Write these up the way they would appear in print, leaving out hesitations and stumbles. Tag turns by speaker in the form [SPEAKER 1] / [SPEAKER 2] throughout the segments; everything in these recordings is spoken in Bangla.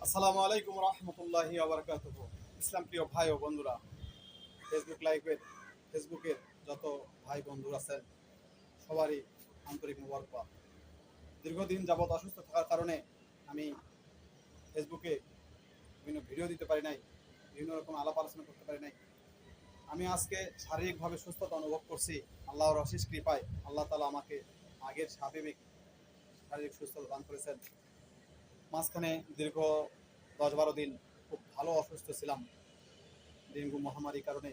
[SPEAKER 1] আসসালামু আলাইকুম রহমতুল্লাহি ওয়া বারাকাতুহু। ইসলাম প্রিয় ভাই ও বন্ধুরা, ফেসবুকের যত ভাই বন্ধু আছেন সবারই আন্তরিক মোবারকবাদ। দীর্ঘদিন যাবৎ অসুস্থ থাকার কারণে আমি ফেসবুকে বিভিন্ন ভিডিও দিতে পারি নাই, বিভিন্ন রকম আলাপ আলোচনা করতে পারি নাই। আমি আজকে শারীরিকভাবে সুস্থতা অনুভব করছি। আল্লাহর অশেষ কৃপায় আল্লাহ তাআলা আমাকে আগের স্বাভাবিক শারীরিক সুস্থতা দান করেছেন। মাঝখানে দীর্ঘ 10-12 দিন খুব ভালো অসুস্থ ছিলাম। ডেঙ্গু মহামারীর কারণে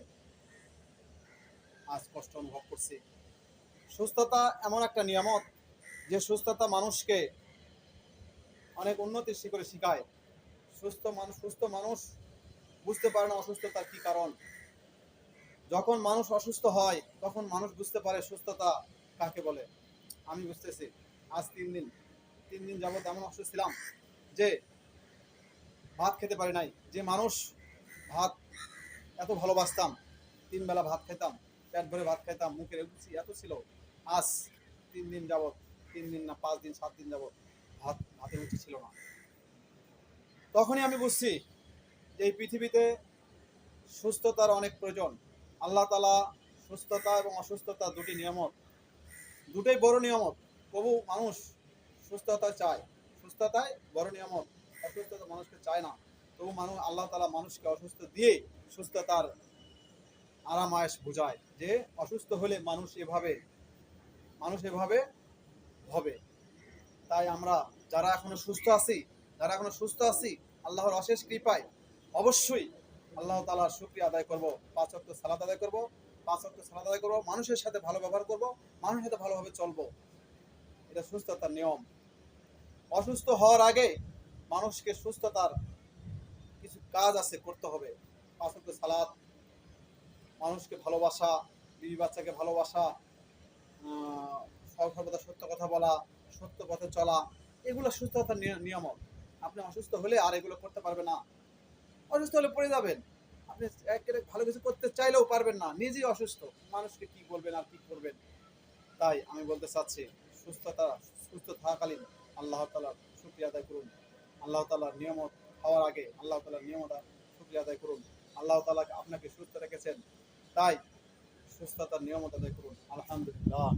[SPEAKER 1] আজ কষ্ট অনুভব করছি। সুস্থতা এমন একটা নিয়ামত, যে সুস্থতা মানুষকে অনেক উন্নতির শিখরে শিখায়। সুস্থ মানুষ বুঝতে পারে না অসুস্থতার কি কারণ। যখন মানুষ অসুস্থ হয় তখন মানুষ বুঝতে পারে সুস্থতা কাকে বলে। আমি বুঝতেছি। আজ 3 দিন যাবৎ এমন অসুস্থ ছিলাম যে ভাত খেতে পারি নাই। যে মানুষ ভাত এত ভালোবাসতাম, 3 বেলা ভাত খেতাম, পেট ভরে ভাত খেতাম, মুখের রুচি এত ছিল, আজ 3 দিন যাবৎ, 3 দিন না 5 দিন 7 দিন যাবৎ ভাতের রুচি ছিল না। তখনই আমি বুঝছি যে এই পৃথিবীতে সুস্থতার অনেক প্রয়োজন। আল্লাহ তাআলা সুস্থতা এবং অসুস্থতা দুটি নিয়ামত, দুটোই বড় নিয়ামত। তবু মানুষ সুস্থতা চায়, সুস্থতায় বড় নিয়ামত, অসুস্থতা মানুষকে চায় না। তবু আল্লাহ তাআলা মানুষকে অসুস্থ দিয়ে সুস্থতার আরাম আয়েশ বোঝায়, যে অসুস্থ হলে মানুষ এভাবে হবে। তাই আমরা যারা এখনো সুস্থ আছি আল্লাহর অশেষ কৃপায় অবশ্যই আল্লাহ তাআলার শুকরিয়া আদায় করব। 5 ওয়াক্ত সালাত আদায় করব, মানুষের সাথে ভালো ব্যবহার করব, মানুষের সাথে ভালোভাবে চলবো। এটা সুস্থতার নিয়ম। অসুস্থ হওয়ার আগে মানুষকে সুস্থতার কিছু কাজ আছে, করতে হবে। 5 ওয়াক্ত সালাত, মানুষকে ভালোবাসা, বিবি বাচ্চাকে ভালোবাসা, সর্বদা সত্য কথা বলা, সত্য পথে চলা, এগুলো সুস্থতার নিয়ামক। আপনি অসুস্থ হলে আর এগুলো করতে পারবেন না। অসুস্থ হলে পড়ে যাবেন। আপনি একেবারে ভালো কিছু করতে চাইলেও পারবেন না, নিজেই অসুস্থ। মানুষকে কি বলবেন আর কি করবেন। তাই আমি বলতে চাচ্ছি, সুস্থ থাকাকালীন আল্লাহ তাআলার শুকরিয়া আদায় করুন। আল্লাহ তাআলার নিয়ামত হওয়ার আগে আল্লাহ তাআলার নিয়ামত শুকরিয়া আদায় করুন। আল্লাহ তাআলা আপনাকে সুস্থ রেখেছেন, তাই সুস্থতার নিয়ামত আদায় করুন। আলহামদুলিল্লাহ।